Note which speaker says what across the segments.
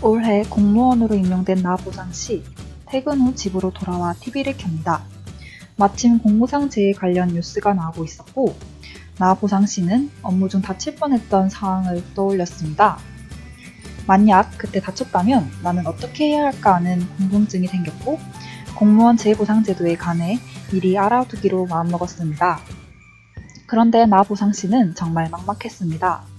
Speaker 1: 올해 공무원으로 임명된 나보상 씨, 퇴근 후 집으로 돌아와 TV를 켭니다. 마침 공무상제에 관련 뉴스가 나오고 있었고, 나보상 씨는 업무 중 다칠 뻔했던 상황을 떠올렸습니다. 만약 그때 다쳤다면 나는 어떻게 해야 할까 하는 궁금증이 생겼고, 공무원 재보상제도에 관해 미리 알아두기로 마음먹었습니다. 그런데 나보상 씨는 정말 막막했습니다.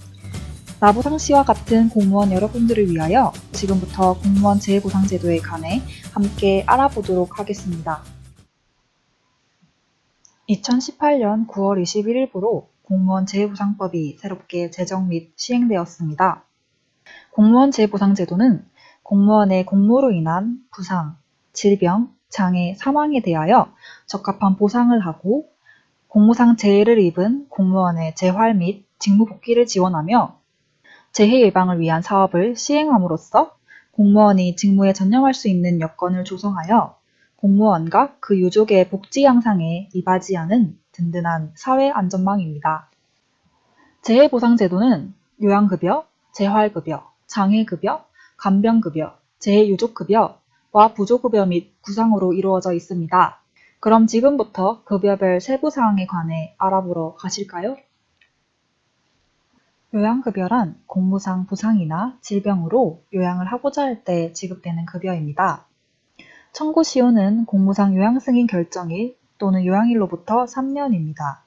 Speaker 1: 나보상 씨와 같은 공무원 여러분들을 위하여 지금부터 공무원 재보상제도에 관해 함께 알아보도록 하겠습니다. 2018년 9월 21일부로 공무원 재보상법이 새롭게 제정 및 시행되었습니다. 공무원 재보상제도는 공무원의 공무로 인한 부상, 질병, 장애, 사망에 대하여 적합한 보상을 하고 공무상 재해를 입은 공무원의 재활 및 직무 복귀를 지원하며 재해 예방을 위한 사업을 시행함으로써 공무원이 직무에 전념할 수 있는 여건을 조성하여 공무원과 그 유족의 복지 향상에 이바지하는 든든한 사회 안전망입니다. 재해보상제도는 요양급여, 재활급여, 장애급여, 간병급여, 재해유족급여와 부조급여 및 구상으로 이루어져 있습니다. 그럼 지금부터 급여별 세부 사항에 관해 알아보러 가실까요? 요양급여란 공무상 부상이나 질병으로 요양을 하고자 할 때 지급되는 급여입니다. 청구 시효는 공무상 요양 승인 결정일 또는 요양일로부터 3년입니다.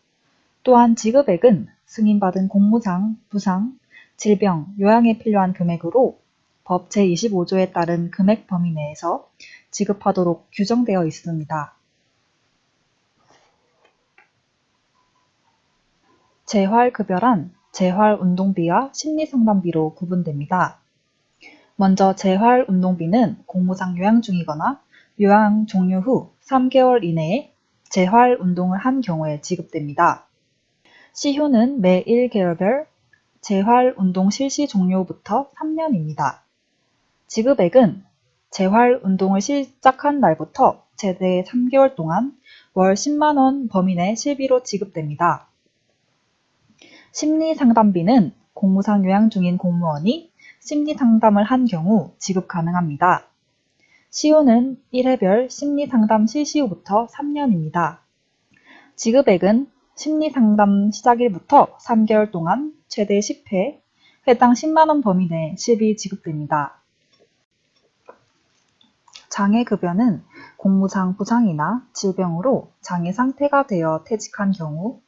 Speaker 1: 또한 지급액은 승인받은 공무상, 부상, 질병, 요양에 필요한 금액으로 법 제25조에 따른 금액 범위 내에서 지급하도록 규정되어 있습니다. 재활급여란 재활운동비와 심리상담비로 구분됩니다. 먼저 재활운동비는 공무상 요양 중이거나 요양 종료 후 3개월 이내에 재활운동을 한 경우에 지급됩니다. 시효는 매 1개월별 재활운동 실시 종료부터 3년입니다. 지급액은 재활운동을 시작한 날부터 최대 3개월 동안 월 10만원 범위 내 실비로 지급됩니다. 심리상담비는 공무상 요양 중인 공무원이 심리상담을 한 경우 지급 가능합니다. 시효는 1회별 심리상담 실시 후부터 3년입니다. 지급액은 심리상담 시작일부터 3개월 동안 최대 10회, 회당 10만원 범위 내 실비 지급됩니다. 장애급여는 공무상 부상이나 질병으로 장애 상태가 되어 퇴직한 경우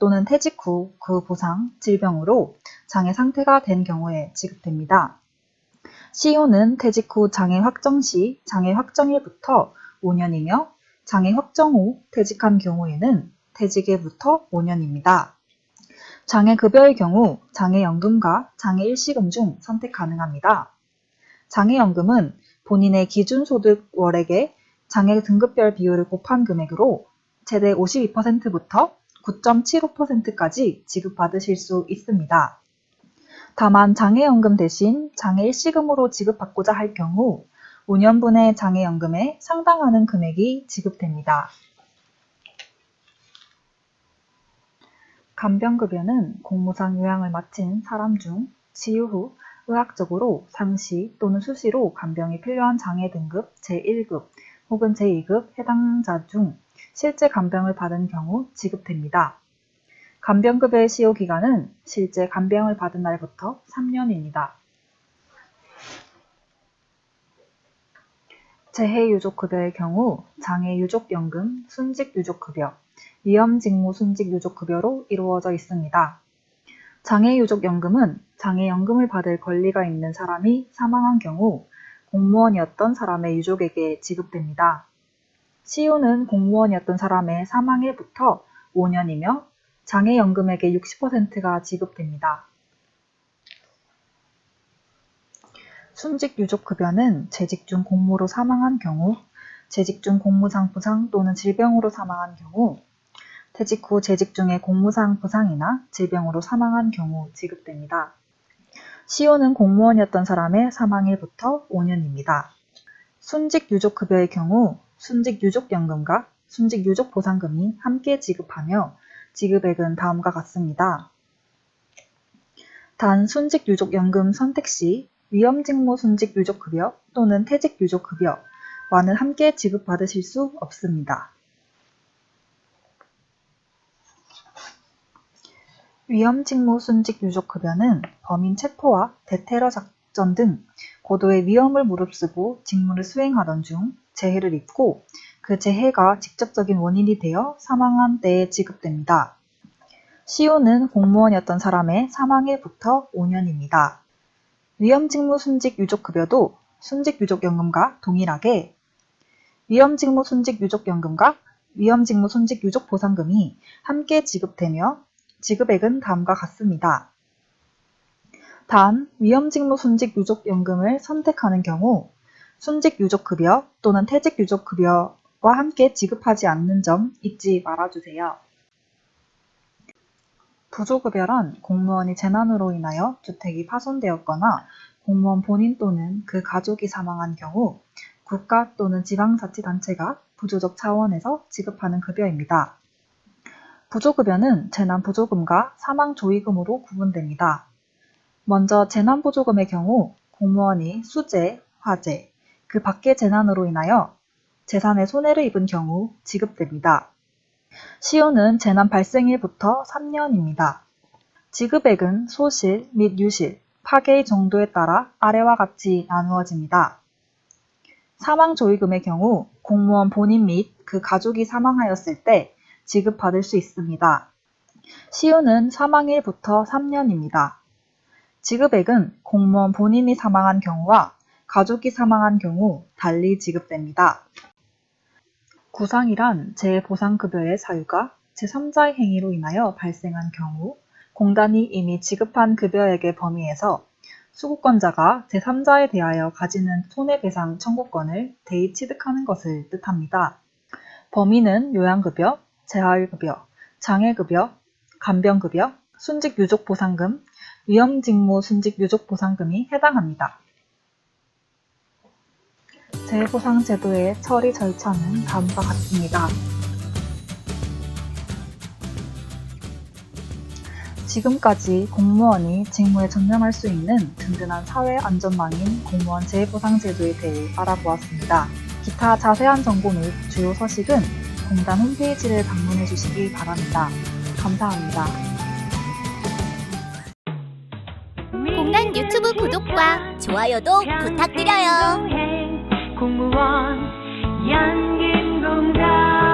Speaker 1: 또는 퇴직 후 그 부상, 질병으로 장애 상태가 된 경우에 지급됩니다. 시효는 퇴직 후 장애 확정 시 장애 확정일부터 5년이며 장애 확정 후 퇴직한 경우에는 퇴직일부터 5년입니다. 장애급여의 경우 장애연금과 장애일시금 중 선택 가능합니다. 장애연금은 본인의 기준소득 월액의 장애 등급별 비율을 곱한 금액으로 최대 52%부터 9.75%까지 지급받으실 수 있습니다. 다만 장애연금 대신 장애일시금으로 지급받고자 할 경우 5년분의 장애연금에 상당하는 금액이 지급됩니다. 간병급여는 공무상 요양을 마친 사람 중 치유 후 의학적으로 상시 또는 수시로 간병이 필요한 장애 등급 제1급 혹은 제2급 해당자 중 실제 간병을 받은 경우 지급됩니다. 간병급여의 시효 기간은 실제 간병을 받은 날부터 3년입니다. 재해유족급여의 경우 장애유족연금, 순직유족급여, 위험직무순직유족급여로 이루어져 있습니다. 장애유족연금은 장애연금을 받을 권리가 있는 사람이 사망한 경우 공무원이었던 사람의 유족에게 지급됩니다. 시효는 공무원이었던 사람의 사망일부터 5년이며 장애연금액의 60%가 지급됩니다. 순직유족급여는 재직 중 공무로 사망한 경우, 재직 중 공무상 부상 또는 질병으로 사망한 경우, 퇴직 후 재직 중에 공무상 부상이나 질병으로 사망한 경우 지급됩니다. 시효는 공무원이었던 사람의 사망일부터 5년입니다. 순직유족급여의 경우 순직유족연금과 순직유족보상금이 함께 지급하며 지급액은 다음과 같습니다. 단 순직유족연금 선택 시 위험직무 순직유족급여 또는 퇴직유족급여와는 함께 지급받으실 수 없습니다. 위험직무 순직유족급여는 범인 체포와 대테러 작전 등 고도의 위험을 무릅쓰고 직무를 수행하던 중 재해를 입고 그 재해가 직접적인 원인이 되어 사망한 때에 지급됩니다. 시효는 공무원이었던 사람의 사망일부터 5년입니다. 위험직무 순직유족급여도 순직유족연금과 동일하게 위험직무 순직유족연금과 위험직무 순직유족보상금이 함께 지급되며 지급액은 다음과 같습니다. 단, 위험직무 순직유족연금을 선택하는 경우 순직유족급여 또는 퇴직유족급여와 함께 지급하지 않는 점 잊지 말아주세요. 부조급여란 공무원이 재난으로 인하여 주택이 파손되었거나 공무원 본인 또는 그 가족이 사망한 경우 국가 또는 지방자치단체가 부조적 차원에서 지급하는 급여입니다. 부조급여는 재난보조금과 사망조의금으로 구분됩니다. 먼저 재난보조금의 경우 공무원이 수재, 화재, 그 밖의 재난으로 인하여 재산에 손해를 입은 경우 지급됩니다. 시효는 재난 발생일부터 3년입니다. 지급액은 소실 및 유실, 파괴의 정도에 따라 아래와 같이 나누어집니다. 사망조의금의 경우 공무원 본인 및 그 가족이 사망하였을 때 지급받을 수 있습니다. 시효는 사망일부터 3년입니다. 지급액은 공무원 본인이 사망한 경우와 가족이 사망한 경우 달리 지급됩니다. 구상이란 재보상급여의 사유가 제3자의 행위로 인하여 발생한 경우 공단이 이미 지급한 급여액의 범위에서 수급권자가 제3자에 대하여 가지는 손해배상 청구권을 대의 취득하는 것을 뜻합니다. 범위는 요양급여, 재활급여, 장애급여, 간병급여, 순직유족보상금, 위험직무 순직유족보상금이 해당합니다. 재보상제도의 처리 절차는 다음과 같습니다. 지금까지 공무원이 직무에 전념할 수 있는 든든한 사회 안전망인 공무원 재보상제도에 대해 알아보았습니다. 기타 자세한 정보 및 주요 서식은 공단 홈페이지를 방문해 주시기 바랍니다. 감사합니다.
Speaker 2: 공단 유튜브 구독과 좋아요도 부탁드려요.
Speaker 3: 공무원 연금공단